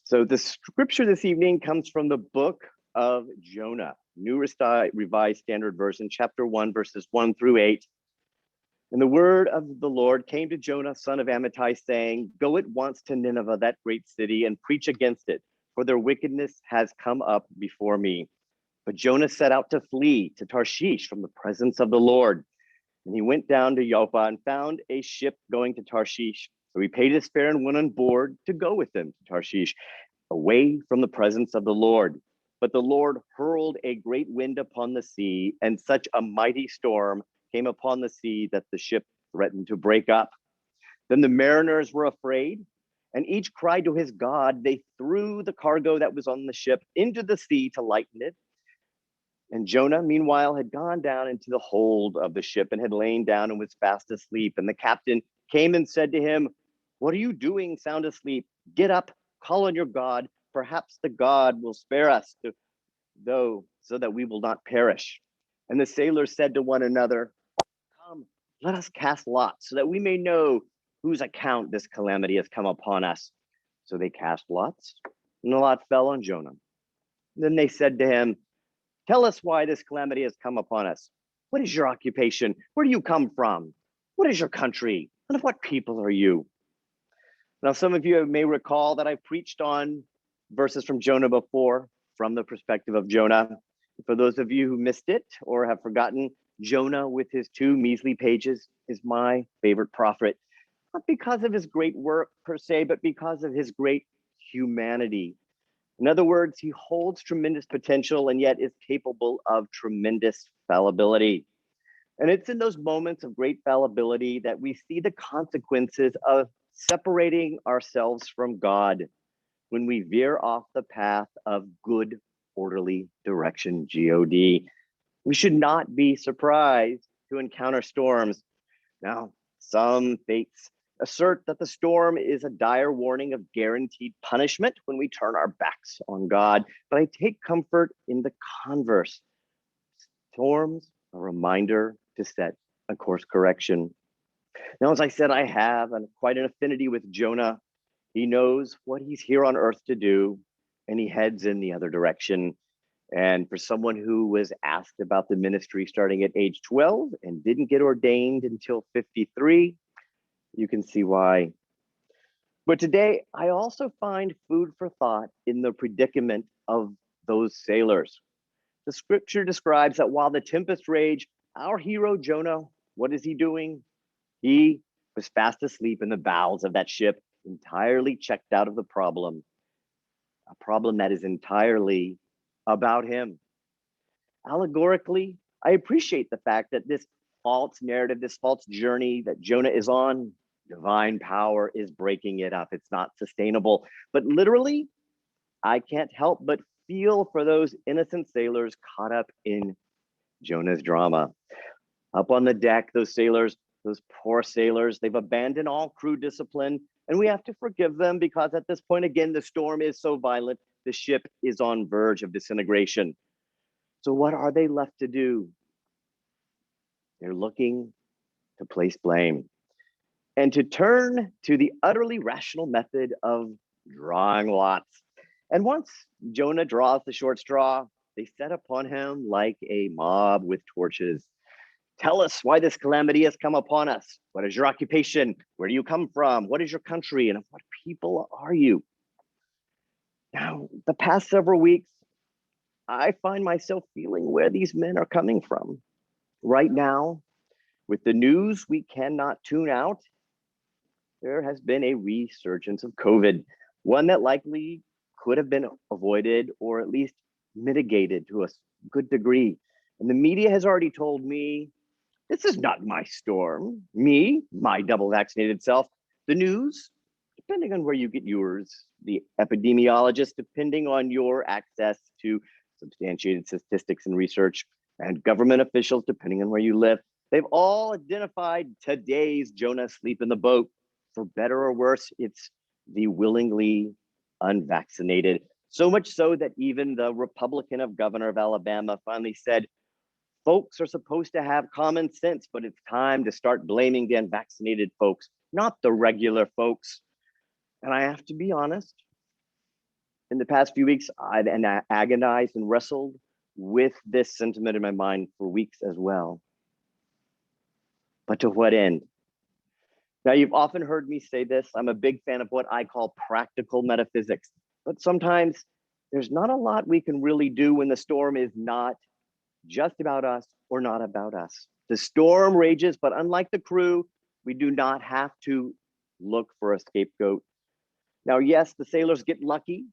So the scripture this evening comes from the book of Jonah, New Revised Standard Version, chapter 1, verses 1 through 8. And the word of the Lord came to Jonah, son of Amittai, saying, "Go at once to Nineveh, that great city, and preach against it, for their wickedness has come up before me." But Jonah set out to flee to Tarshish from the presence of the Lord. And he went down to Joppa and found a ship going to Tarshish. So he paid his fare and went on board to go with them to Tarshish, away from the presence of the Lord. But the Lord hurled a great wind upon the sea, and such a mighty storm came upon the sea that the ship threatened to break up. Then the mariners were afraid, and each cried to his God. They threw the cargo that was on the ship into the sea to lighten it. And Jonah, meanwhile, had gone down into the hold of the ship and had lain down and was fast asleep. And the captain came and said to him, "What are you doing sound asleep? Get up, call on your God. Perhaps the God will spare us, so that we will not perish." And the sailors said to one another, "Come, let us cast lots so that we may know whose account this calamity has come upon us." So they cast lots, and the lot fell on Jonah. Then they said to him, "Tell us why this calamity has come upon us. What is your occupation? Where do you come from? What is your country? And of what people are you?" Now, some of you may recall that I preached on verses from Jonah before, from the perspective of Jonah. For those of you who missed it or have forgotten, Jonah, with his 2 measly pages, is my favorite prophet, not because of his great work per se, but because of his great humanity. In other words, he holds tremendous potential and yet is capable of tremendous fallibility. And it's in those moments of great fallibility that we see the consequences of separating ourselves from God when we veer off the path of good, orderly direction, God. We should not be surprised to encounter storms. Now, some faiths assert that the storm is a dire warning of guaranteed punishment when we turn our backs on God. But I take comfort in the converse. Storms, a reminder to set a course correction. Now, as I said, I have quite an affinity with Jonah. He knows what he's here on earth to do, and he heads in the other direction. And for someone who was asked about the ministry starting at age 12 and didn't get ordained until 53, you can see why. But today, I also find food for thought in the predicament of those sailors. The scripture describes that while the tempest raged, our hero Jonah, what is he doing? He was fast asleep in the bowels of that ship, entirely checked out of the problem, a problem that is entirely about him. Allegorically, I appreciate the fact that this false narrative, this false journey that Jonah is on, divine power is breaking it up. It's not sustainable. But literally, I can't help but feel for those innocent sailors caught up in Jonah's drama. Up on the deck, those sailors, those poor sailors, they've abandoned all crew discipline, and we have to forgive them because at this point, again, the storm is so violent, the ship is on verge of disintegration. So what are they left to do? They're looking to place blame and to turn to the utterly rational method of drawing lots. And once Jonah draws the short straw, they set upon him like a mob with torches. "Tell us why this calamity has come upon us. What is your occupation? Where do you come from? What is your country? And of what people are you?" Now, the past several weeks, I find myself feeling where these men are coming from. Right now, with the news we cannot tune out, there has been a resurgence of COVID, one that likely could have been avoided or at least mitigated to a good degree. And the media has already told me, this is not my storm. Me, my double vaccinated self. The news, depending on where you get yours, the epidemiologists, depending on your access to substantiated statistics and research, and government officials, depending on where you live, they've all identified today's Jonah sleep in the boat. For better or worse, it's the willingly unvaccinated. So much so that even the Republican governor of Alabama finally said, folks are supposed to have common sense, but it's time to start blaming the unvaccinated folks, not the regular folks. And I have to be honest, In the past few weeks, I've agonized and wrestled with this sentiment in my mind for weeks as well. But to what end? Now, you've often heard me say this. I'm a big fan of what I call practical metaphysics, but sometimes there's not a lot we can really do when the storm is not just about us or not about us. The storm rages, but unlike the crew, we do not have to look for a scapegoat. Now, yes, the sailors get lucky.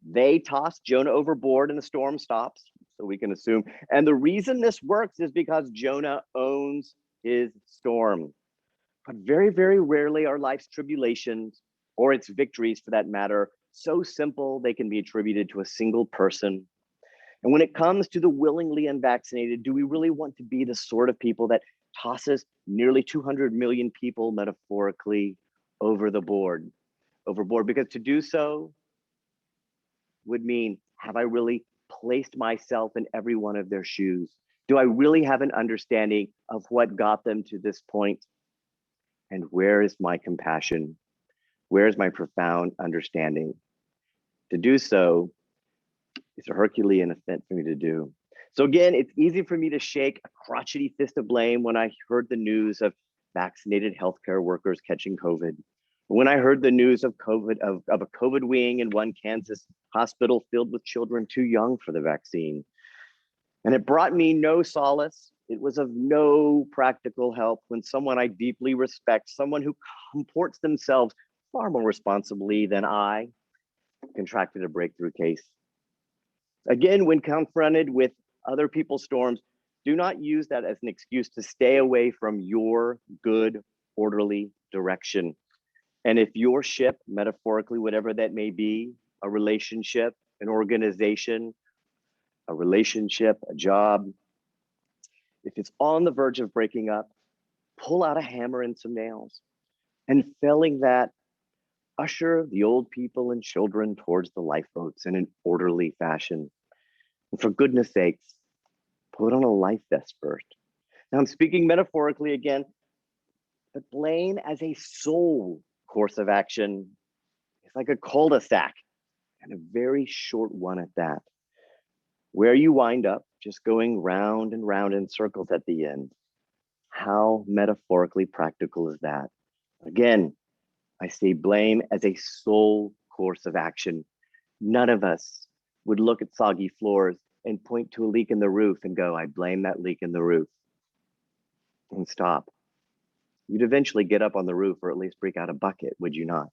They toss Jonah overboard and the storm stops, so we can assume. And the reason this works is because Jonah owns his storm. But very, very rarely are life's tribulations, or its victories for that matter, so simple they can be attributed to a single person. And when it comes to the willingly unvaccinated, do we really want to be the sort of people that tosses nearly 200 million people metaphorically overboard? Because to do so would mean, have I really placed myself in every one of their shoes? Do I really have an understanding of what got them to this point? And where is my compassion? Where is my profound understanding? To do so is a Herculean event for me to do. So again, it's easy for me to shake a crotchety fist of blame when I heard the news of vaccinated healthcare workers catching COVID. When I heard the news of a COVID wing in one Kansas hospital filled with children too young for the vaccine. And it brought me no solace. It was of no practical help when someone I deeply respect, someone who comports themselves far more responsibly than I, contracted a breakthrough case. Again, when confronted with other people's storms, do not use that as an excuse to stay away from your good, orderly direction. And if your ship, metaphorically, whatever that may be, a relationship, an organization, a job, if it's on the verge of breaking up, pull out a hammer and some nails. And failing that, usher the old people and children towards the lifeboats in an orderly fashion. And for goodness sakes, put on a life vest first. Now I'm speaking metaphorically again, but blame as a sole course of action is like a cul-de-sac, and a very short one at that, where you wind up just going round and round in circles at the end. How metaphorically practical is that? Again, I say blame as a sole course of action. None of us would look at soggy floors and point to a leak in the roof and go, I blame that leak in the roof, and stop. You'd eventually get up on the roof or at least break out a bucket, would you not?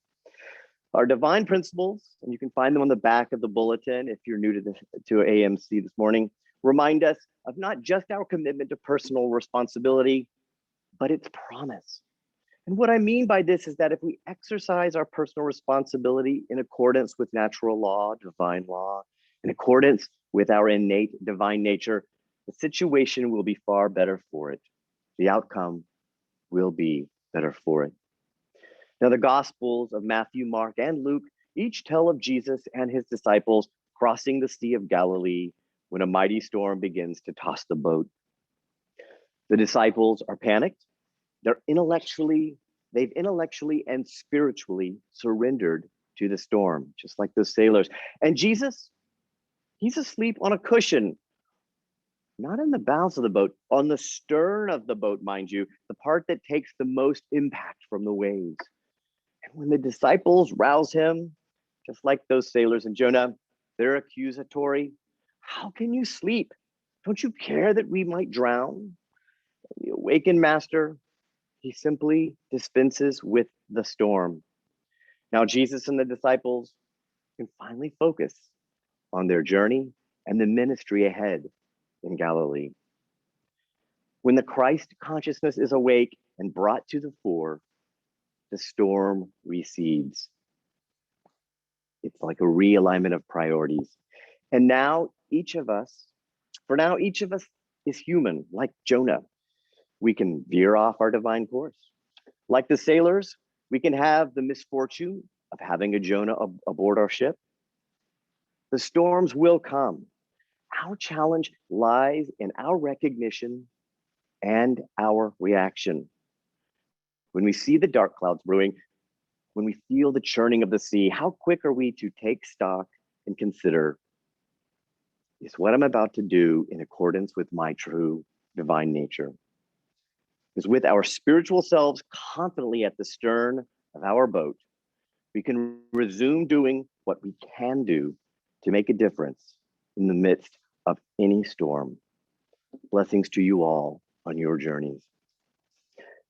Our divine principles, and you can find them on the back of the bulletin if you're new to AMC this morning, remind us of not just our commitment to personal responsibility, but its promise. And what I mean by this is that if we exercise our personal responsibility in accordance with natural law, divine law, in accordance with our innate divine nature, the situation will be far better for it. The outcome will be better for it. Now, the Gospels of Matthew, Mark, and Luke each tell of Jesus and his disciples crossing the Sea of Galilee when a mighty storm begins to toss the boat. The disciples are panicked. They've intellectually and spiritually surrendered to the storm, just like those sailors. And Jesus, he's asleep on a cushion, not in the bows of the boat, on the stern of the boat, mind you, the part that takes the most impact from the waves. And when the disciples rouse him, just like those sailors in Jonah, they're accusatory. How can you sleep? Don't you care that we might drown? The awakened master, he simply dispenses with the storm. Now, Jesus and the disciples can finally focus on their journey and the ministry ahead in Galilee. When the Christ consciousness is awake and brought to the fore, the storm recedes. It's like a realignment of priorities. And now each of us is human, like Jonah. We can veer off our divine course. Like the sailors, we can have the misfortune of having a Jonah aboard our ship. The storms will come. Our challenge lies in our recognition and our reaction. When we see the dark clouds brewing, when we feel the churning of the sea, how quick are we to take stock and consider, is what I'm about to do in accordance with my true divine nature? Because with our spiritual selves confidently at the stern of our boat, we can resume doing what we can do to make a difference in the midst of any storm. Blessings to you all on your journeys.